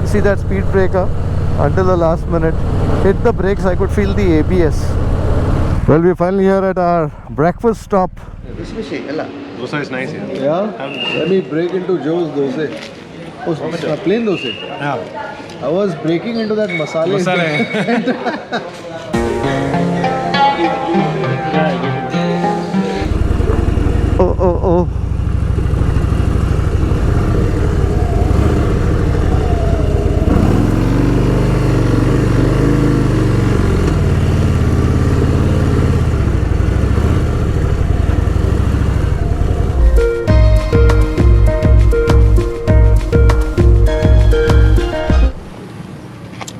didn't see that speed breaker until the last minute. Hit the brakes, I could feel the ABS. Well, we're finally here at our breakfast stop. Dosae is nice here. Yeah? Let me break into Joe's Dosae. Oh, plain Dosae. Yeah. I was breaking into that masala. Oh.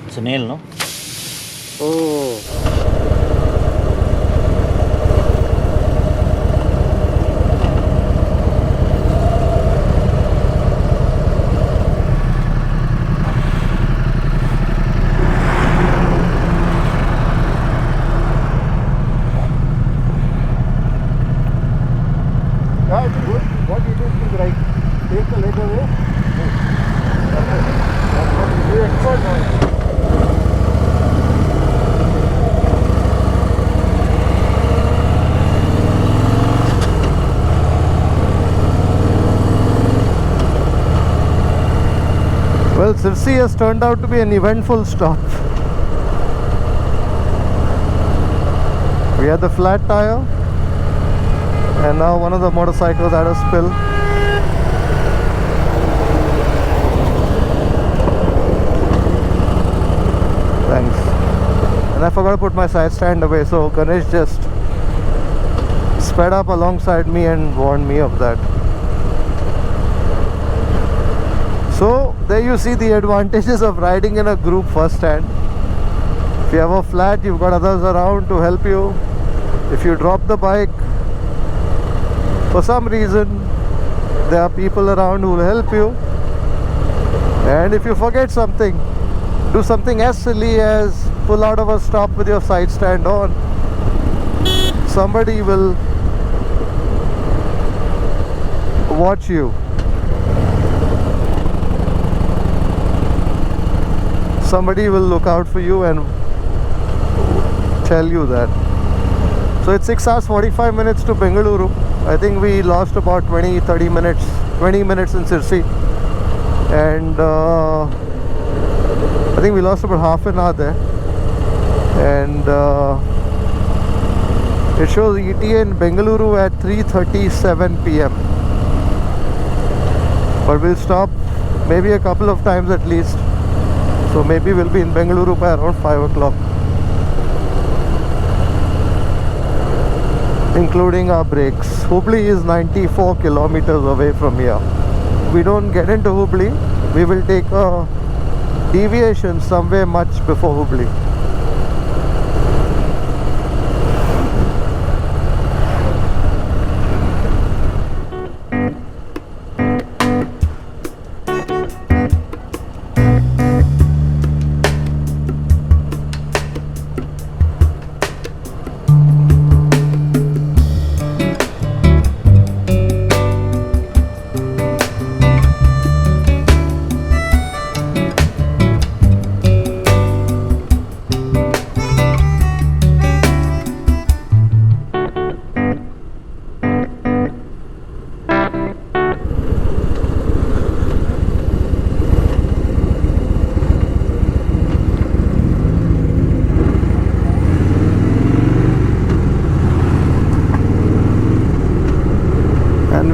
It's a nail, no? Oh. Yeah, it's good. What you do is right. Take the leg away. You're expert now. Well, Sirsi has turned out to be an eventful stop. We had the flat tire, and now one of the motorcycles had a spill. Thanks. And I forgot to put my side stand away, so Ganesh just sped up alongside me and warned me of that. So there you see the advantages of riding in a group firsthand. If you have a flat, you've got others around to help you. If you drop the bike, for some reason, there are people around who will help you. And if you forget something, do something as silly as pull out of a stop with your side stand on. Somebody will watch you. Somebody will look out for you and tell you that. So it's 6 hours 45 minutes to Bengaluru. I think we lost about 20 minutes in Sirsi, and I think we lost about half an hour there. And it shows ETA in Bengaluru at 3:37 p.m. but we'll stop maybe a couple of times at least. So maybe we'll be in Bengaluru by around 5 o'clock, including our breaks. Hubli is 94 kilometers away from here. We don't get into Hubli. We will take a deviation somewhere much before Hubli.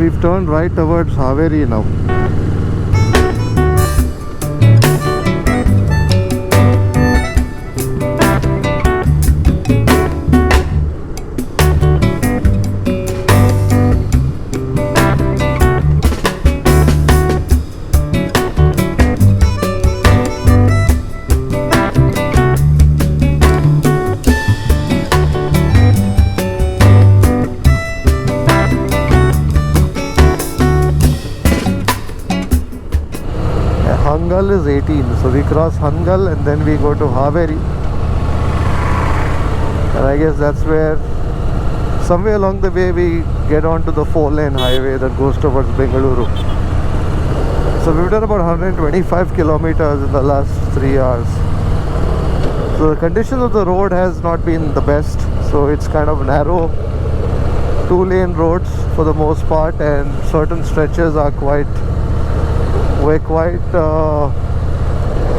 We've turned right towards Haveri now. Hangal is 18, so we cross Hangal and then we go to Haveri, and I guess that's where somewhere along the way we get onto the 4-lane highway that goes towards Bengaluru. So we've done about 125 kilometers in the last 3 hours. So the condition of the road has not been the best. So it's kind of narrow, 2-lane roads for the most part, and certain stretches are quite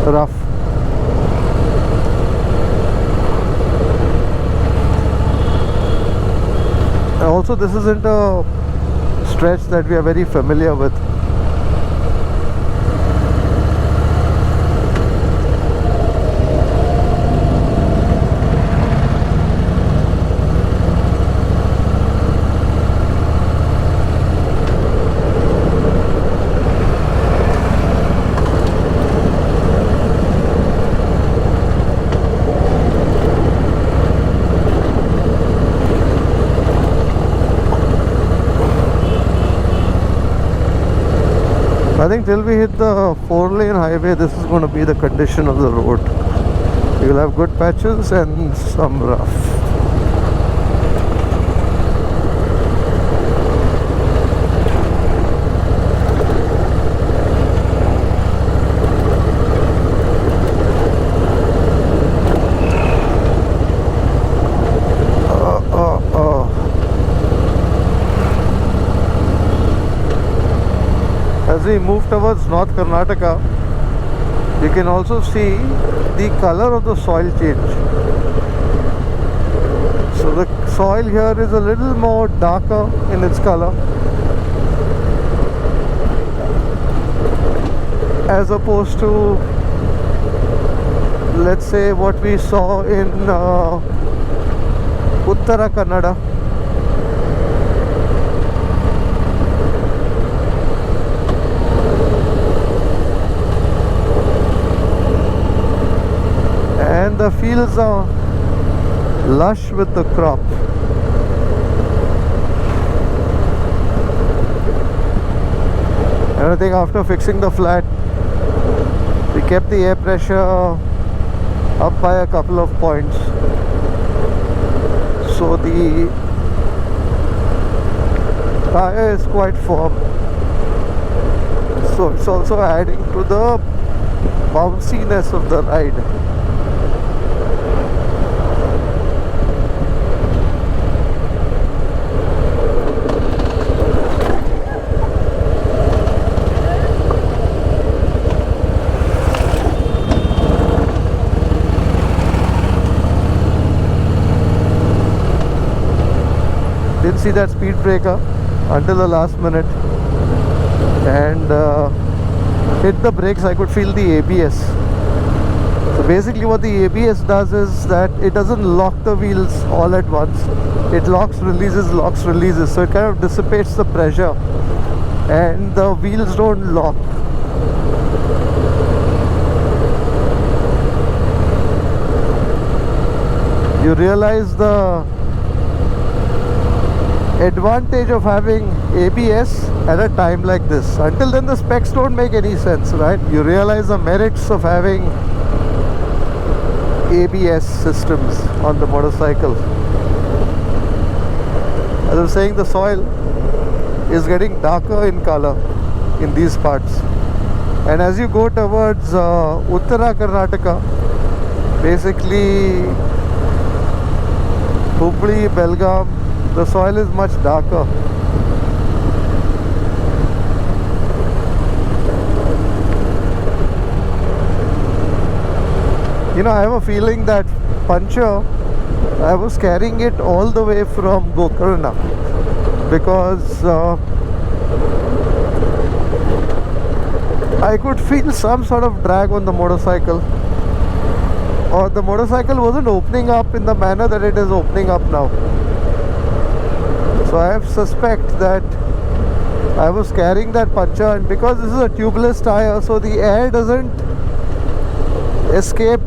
rough. And also this isn't a stretch that we are very familiar with. I think till we hit the 4-lane highway, this is going to be the condition of the road. You'll have good patches and some rough. As we move towards North Karnataka, you can also see the color of the soil change. So the soil here is a little more darker in its color as opposed to, let's say, what we saw in uttara Kannada. And the fields are lush with the crop. And I think after fixing the flat, we kept the air pressure up by a couple of points. So the tire is quite firm. So it's also adding to the bounciness of the ride. Didn't see that speed breaker until the last minute, and hit the brakes. I could feel the ABS. So basically what the ABS does is that it doesn't lock the wheels all at once. It locks, releases. So it kind of dissipates the pressure and the wheels don't lock. You realize the advantage of having ABS at a time like this. Until then the specs don't make any sense, right? You realize the merits of having ABS systems on the motorcycle. As I was saying, the soil is getting darker in color in these parts, and as you go towards Uttara Karnataka, basically Hubli, Belgaum, the soil is much darker. You know, I have a feeling that puncture, I was carrying it all the way from Gokarna, because I could feel some sort of drag on the motorcycle, or the motorcycle wasn't opening up in the manner that it is opening up now. So I suspect that I was carrying that puncture, and because this is a tubeless tire, so the air doesn't escape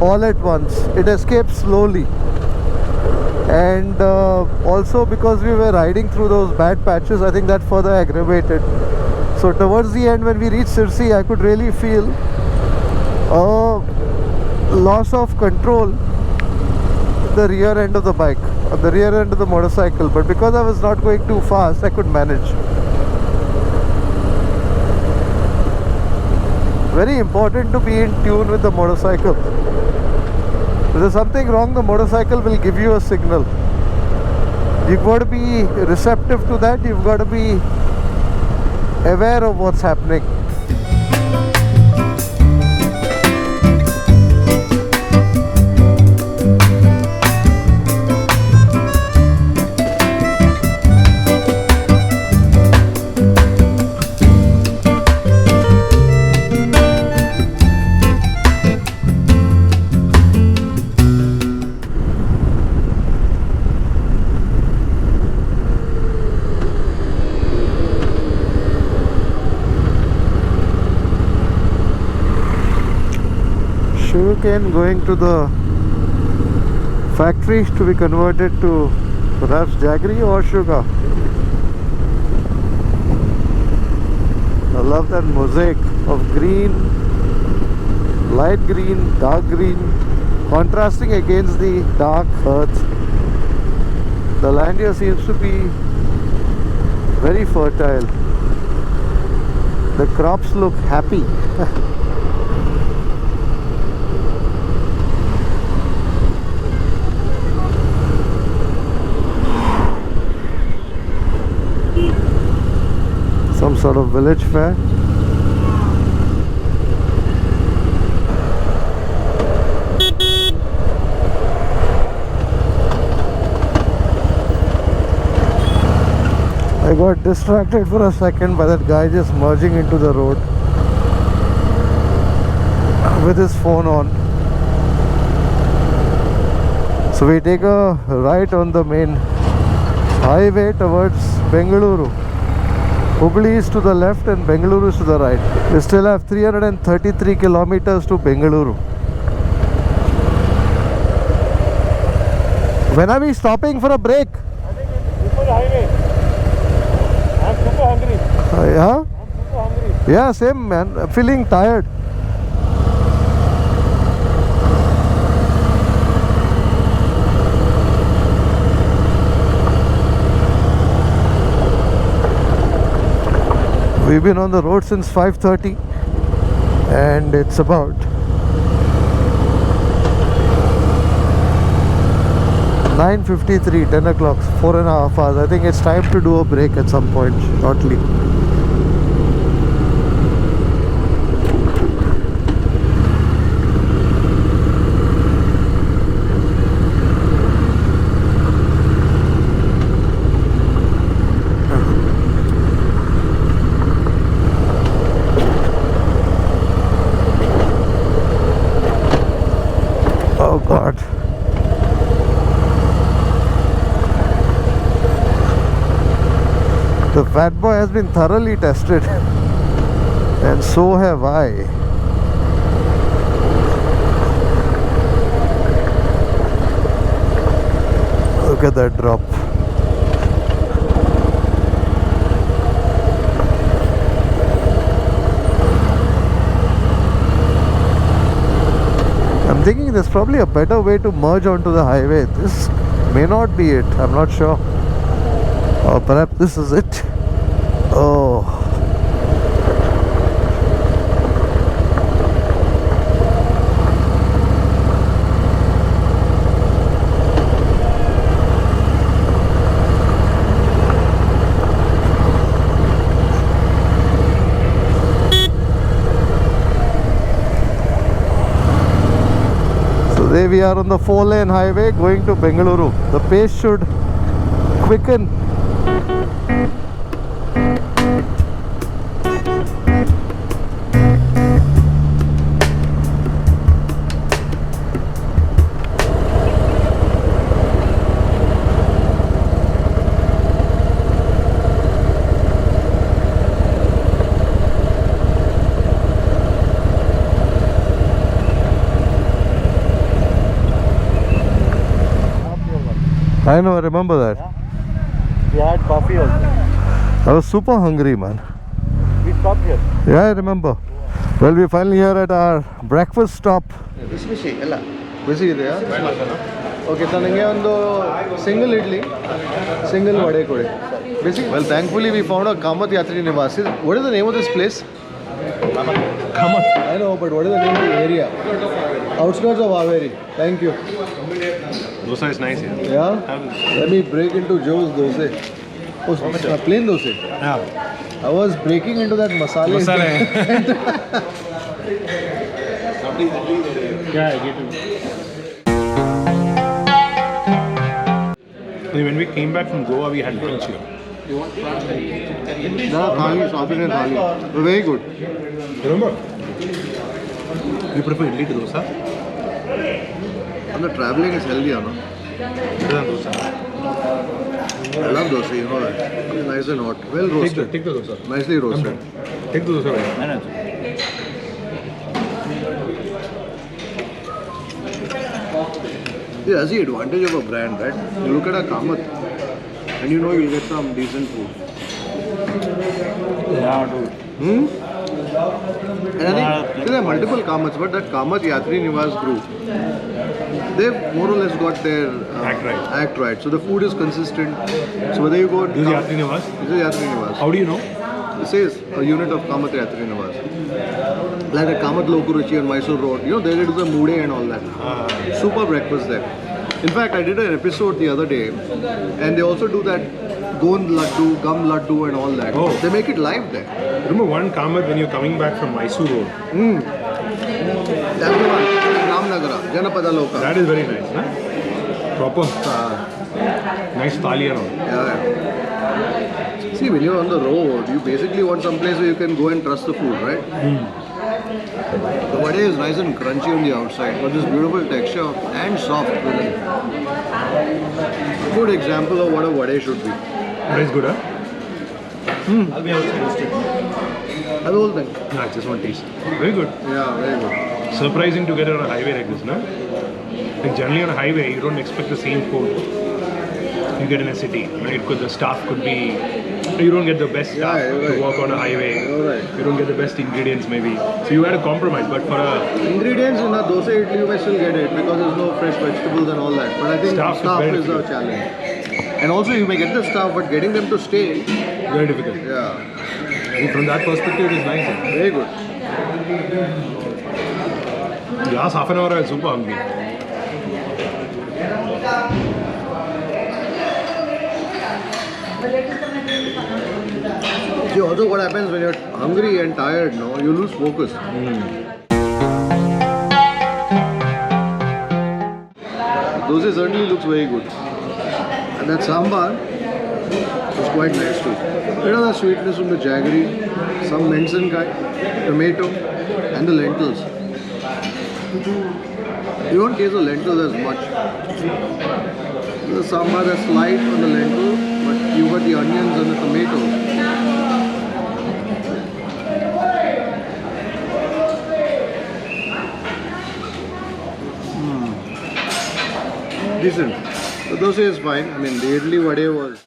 all at once. It escapes slowly. And also because we were riding through those bad patches, I think that further aggravated. So towards the end, when we reached Sirsi, I could really feel a loss of control the rear end of the bike, or the rear end of the motorcycle, but because I was not going too fast, I could manage. very important to be in tune with the motorcycle. If there's something wrong, the motorcycle will give you a signal. You've got to be receptive to that. You've got to be aware of what's happening. Sugarcane going to the factory to be converted to perhaps jaggery or sugar. I love that mosaic of green, light green, dark green, contrasting against the dark earth. The land here seems to be very fertile. The crops look happy. Some sort of village fair. I got distracted for a second by that guy just merging into the road with his phone on. So we take a right on the main highway towards Bengaluru. Hubli is to the left and Bengaluru is to the right. We still have 333 kilometers to Bengaluru. When are we stopping for a break? I think it's before the highway. I'm super hungry. Yeah? I'm super hungry. Yeah, same man. I'm feeling tired. We've been on the road since 5:30 and it's about 9:53, 10 o'clock, 4.5 hours. I think it's time to do a break at some point shortly. Oh God. The fat boy has been thoroughly tested and so have I. Look at that drop. I'm thinking there's probably a better way to merge onto the highway. This may not be it. I'm not sure. Or perhaps this is it. Oh. So there we are on the 4-lane highway going to Bengaluru. The pace should quicken. I know, I remember that. Yeah. We had coffee also. I was super hungry, man. We stopped here. Yeah, I remember. Well, we're finally here at our breakfast stop. ಬಿಸಿ ಬಿಸಿ ಎಲ್ಲ Busy ಇದೆಯಾ? Okay, ನನಗೆ ಒಂದು single idli, single vade kodi. Busy? Well, thankfully we found a Kamat Yatri Niwas. What is the name of this place? Come on. I know, but what is the name of the area? Outskirts of Haveri. Thank you. Dosa is nice here. Yeah? Let me break into Joe's Dosae. Oh, plain Dosae. Yeah. I was breaking into that masala. Yeah, I get it. When we came back from Goa, we had lunch here. Thali, South Indian thali. Very good. Remember? You prefer idli to dosa? And the traveling is healthier, no? Better than dosa. I love dosa, you know that. It's nice and hot. Well roasted. Take the dosa. Nicely roasted. Take the dosa. No, no. Yeah, that's the advantage of a brand, right? You look at a Kamat and you know you'll get some decent food. Yeah, dude. And I think there are multiple Kamats, but that Kamat Yatri Niwas group, they've more or less got their act right. So the food is consistent. So whether you go... This is Yatri Niwas? This is Yatri Niwas. How do you know? This is a unit of Kamat Yatri Niwas. Like a Kamat Lokuruchi on Mysore Road. You know, they did the Mude and all that. Super breakfast there. In fact, I did an episode the other day and they also do that Gond Laddu, Gum Laddu and all that. Oh. They make it live there. Remember one Kamat when you're coming back from Mysore Road? That's the one. Ramnagara, Janapada Loka. That is very nice, huh? Proper. Nice thali and all. Yeah. See, when you're on the road, you basically want some place where you can go and trust the food, right? The vade is nice and crunchy on the outside, but this beautiful texture and soft within. Good example of what a vade should be. That is good, huh? I'll be outside roasted. That's the whole thing. Nah, just one taste. Very good. Yeah, very good. Surprising to get it on a highway like this, no? Like generally on a highway, you don't expect the same food you get in a city, right? Because the staff could be... You don't get the best staff to work on a highway. You don't get the best ingredients maybe. So you had to compromise, but for a... Ingredients in a dosa idli you may still get it because there's no fresh vegetables and all that. But I think Staff staff is is very the challenge. And also you may get the staff, but getting them to stay... Very difficult. Yeah. And from that perspective, it is nice. Very good. Last half an hour I was super hungry. See, also what happens when you're hungry and tired, no, you lose focus. Dosa certainly looks very good. And that sambar is quite nice too. Bit of the sweetness from the jaggery, some mensankai, tomato, and the lentils. You don't taste the lentils as much. The sambar is light on the lentil, but you got the onions and the tomatoes. Decent. The dosa is fine. I mean, the idli vade was...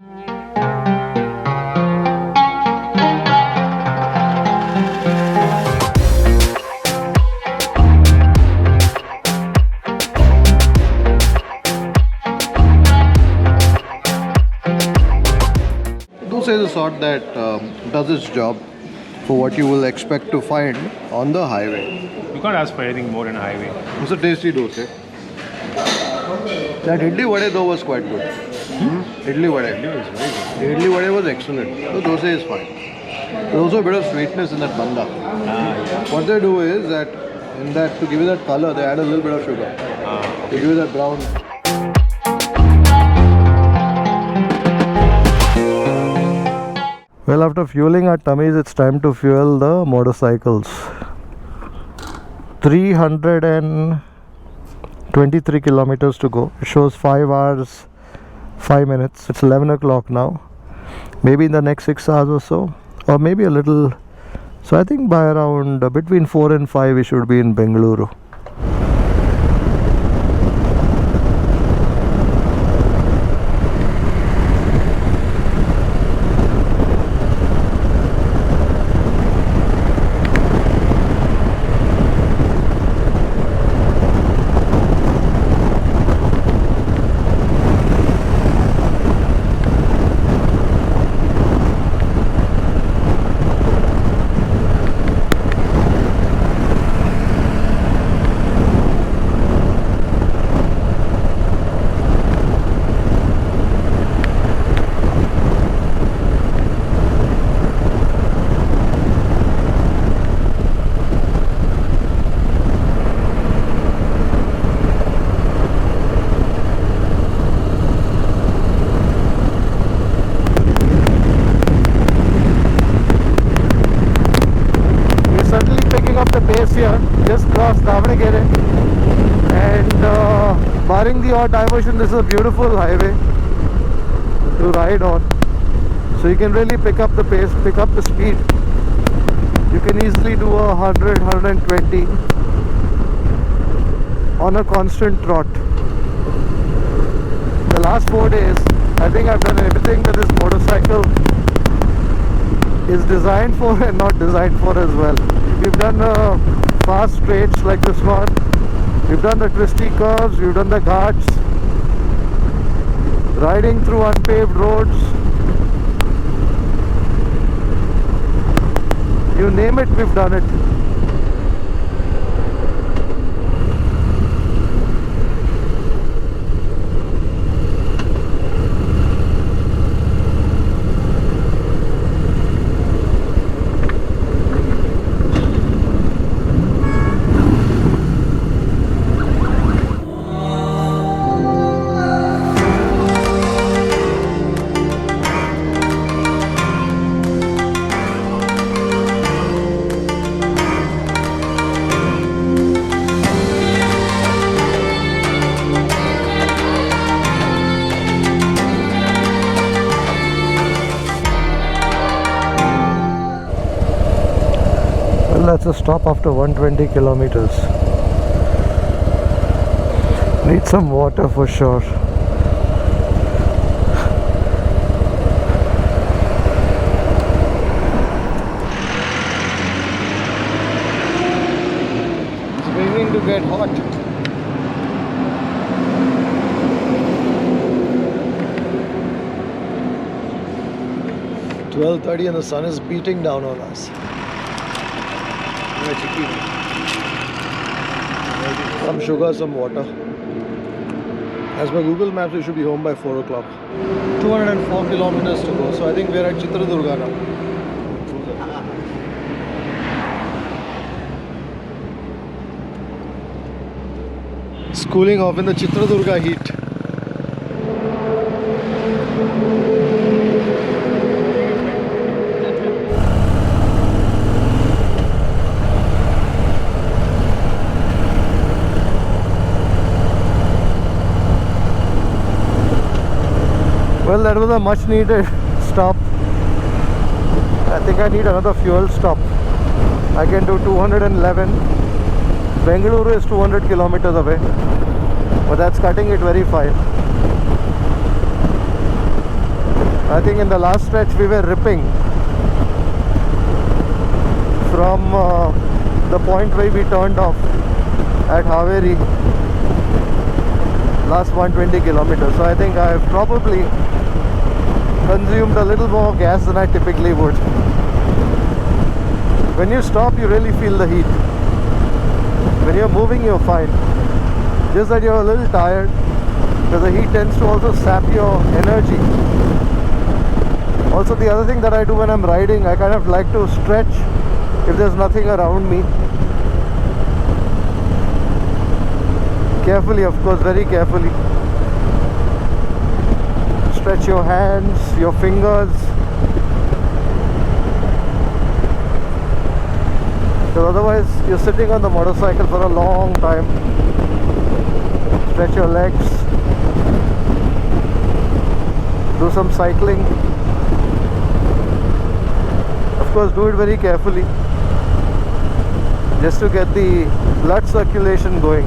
Dosa is a sort that does its job for what you will expect to find on the highway. You can't ask for anything more in a highway. It's a tasty dosa. That idli vade though was quite good. Idli vade. It was very good. The idli vade was excellent. The dosa is fine. There's also a bit of sweetness in that banda. What they do is that, to give you that color, they add a little bit of sugar. They give you that brown. Well, after fueling our tummies, it's time to fuel the motorcycles. 323 kilometers to go. It shows 5 hours, 5 minutes. It's 11 o'clock now. Maybe in the next 6 hours or so, or maybe a little. So I think by around between 4 and 5 we should be in Bengaluru. across Davanagere, and barring the odd diversion, this is a beautiful highway to ride on. So you can really pick up the pace, pick up the speed. You can easily do 100, 120 on a constant trot. The last 4 days, I think I've done everything that this motorcycle is designed for and not designed for as well. We've done fast straights like this one. We've done the twisty curves. We've done the ghats. Riding through unpaved roads. You name it, we've done it. That's a stop after 120 kilometers. Need some water for sure. It's beginning to get hot. It's 12:30 and the sun is beating down on us. Some sugar, some water. As per Google Maps, we should be home by 4 o'clock. 204 kilometers to go, so I think we're at Chitradurga now. It's cooling off in the Chitradurga heat. Well, that was a much needed stop. I think I need another fuel stop. I can do 211. Bengaluru is 200 kilometers away, but that's cutting it very fine. I think in the last stretch we were ripping from the point where we turned off at Haveri, last 120 kilometers. So I think I've probably consumed a little more gas than I typically would. When you stop, you really feel the heat. When you're moving, you're fine. Just that you're a little tired, because the heat tends to also sap your energy. Also, the other thing that I do when I'm riding, I kind of like to stretch if there's nothing around me. Carefully, of course, very carefully. Stretch your hands, your fingers. Because otherwise you're sitting on the motorcycle for a long time. Stretch your legs. Do some cycling. Of course, do it very carefully, just to get the blood circulation going.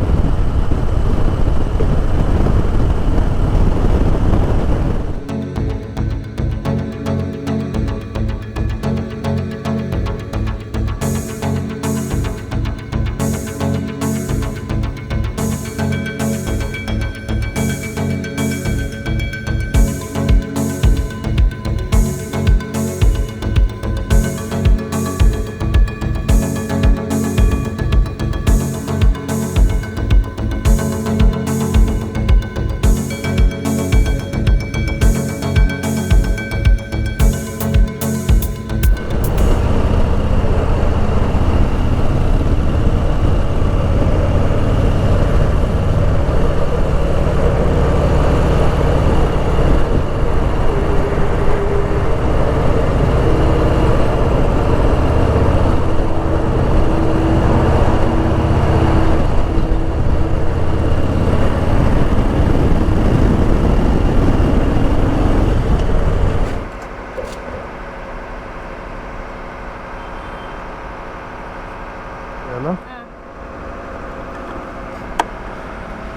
no?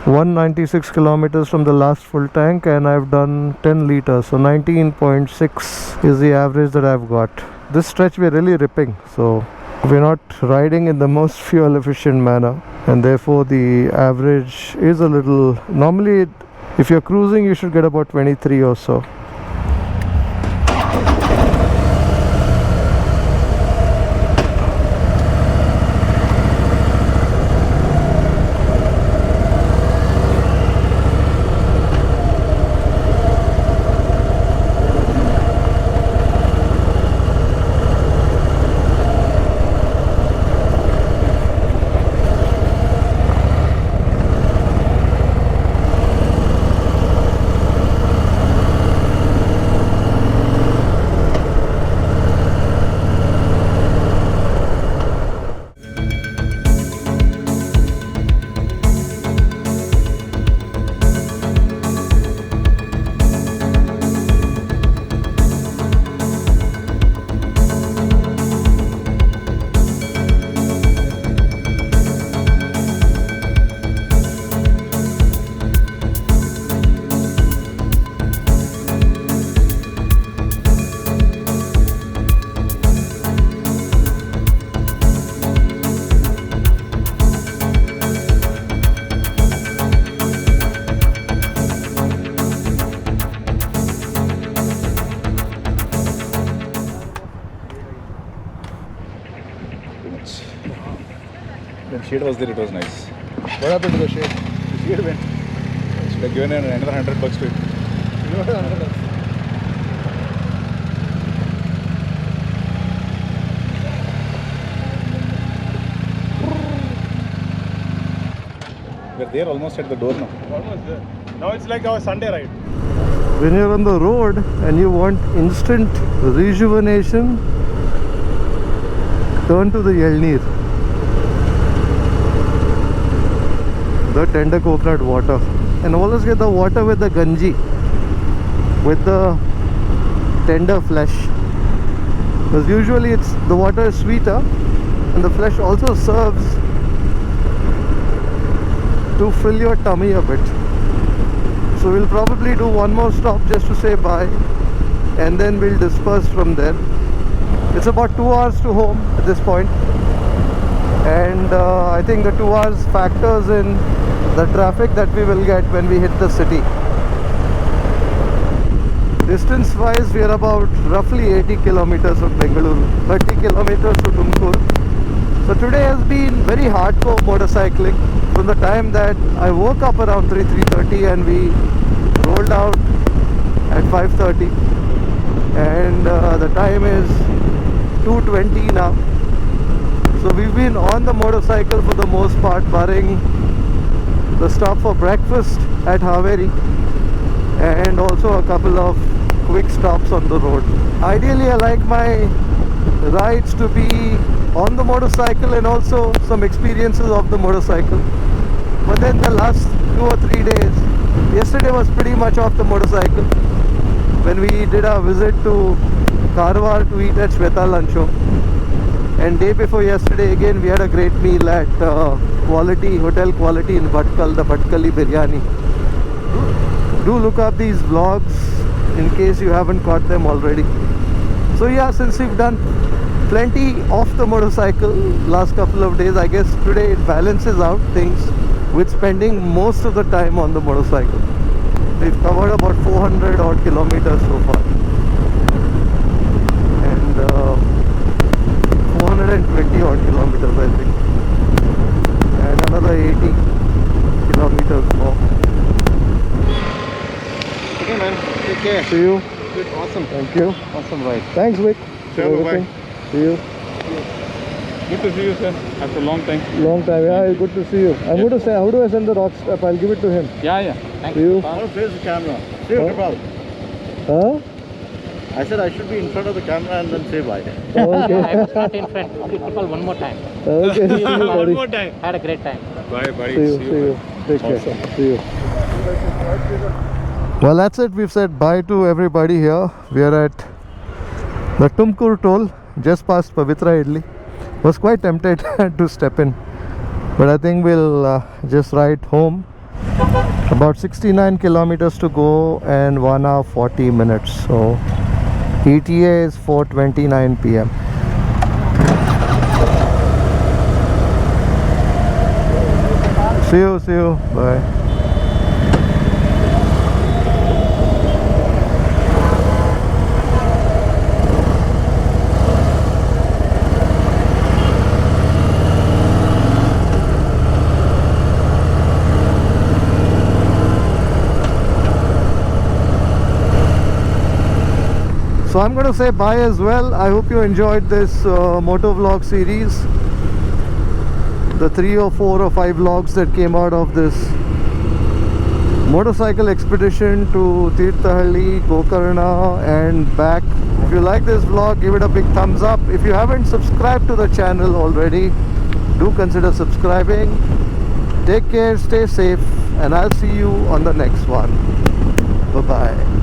196 kilometers from the last full tank, and I've done 10 liters, so 19.6 is the average that I've got. This stretch we're really ripping, so we're not riding in the most fuel efficient manner, and therefore the average is a little, normally if you're cruising you should get about 23 or so. When shade was there, it was nice. What happened to the shade? The shade went. Should have given another $100 to it. We're there almost at the door now. Almost there. Now it's like our Sunday ride. When you're on the road and you want instant rejuvenation, turn to the Yellapur, the tender coconut water, and always get the water with the ganji, with the tender flesh, because usually the water is sweeter and the flesh also serves to fill your tummy a bit. So we'll probably do one more stop just to say bye, and then we'll disperse from there. It's about 2 hours to home at this point, and I think the 2 hours factors in the traffic that we will get when we hit the city. Distance wise, we are about roughly 80 kilometers from Bengaluru, 30 kilometers to Tumkur. So today has been very hardcore motorcycling. From the time that I woke up around 3:30 and we rolled out at 5:30, and the time is 2:20 now. So we've been on the motorcycle for the most part, barring the stop for breakfast at Haveri and also a couple of quick stops on the road. Ideally, I like my rides to be on the motorcycle and also some experiences of the motorcycle. But then the last 2 or 3 days, yesterday was pretty much off the motorcycle when we did our visit to Karwar to eat at Shweta Luncho. And day before yesterday again we had a great meal at Hotel Quality in Bhatkal, the Bhatkali Biryani. Do look up these vlogs in case you haven't caught them already. So yeah, since we've done plenty off the motorcycle last couple of days, I guess today it balances out things with spending most of the time on the motorcycle. We've covered about 400 odd kilometers so far, and 420 odd kilometers I think, and another 80 kilometers more. Okay, man. Take care. See you. Good. Awesome. Thank you. Awesome ride. Thanks, Vic. Sure, for everything. See you. Good to see you, sir. After a long time. Long time. Yeah, good to see you. I'm going to say, how do I send the rock step? I'll give it to him. Yeah. Thank See you. I want to face the camera. See you, Kripal. Huh? I said I should be in front of the camera and then say bye. Okay. I was not in front. Okay, Kripal, one more time. Okay. See you, buddy. One more time. Had a great time. Bye, buddy. See you. Take care. See you. Well, that's it. We've said bye to everybody here. We are at the Tumkur toll, just past Pavitra Idli. Was quite tempted to step in, but I think we'll just ride home. About 69 kilometers to go and 1 hour 40 minutes. So ETA is 4:29 p.m. See you, bye. So I'm going to say bye as well. I hope you enjoyed this motovlog series. The 3 or 4 or 5 vlogs that came out of this motorcycle expedition to Gokarna and back. If you like this vlog, give it a big thumbs up. If you haven't subscribed to the channel already, do consider subscribing. Take care, stay safe, and I'll see you on the next one. Bye bye.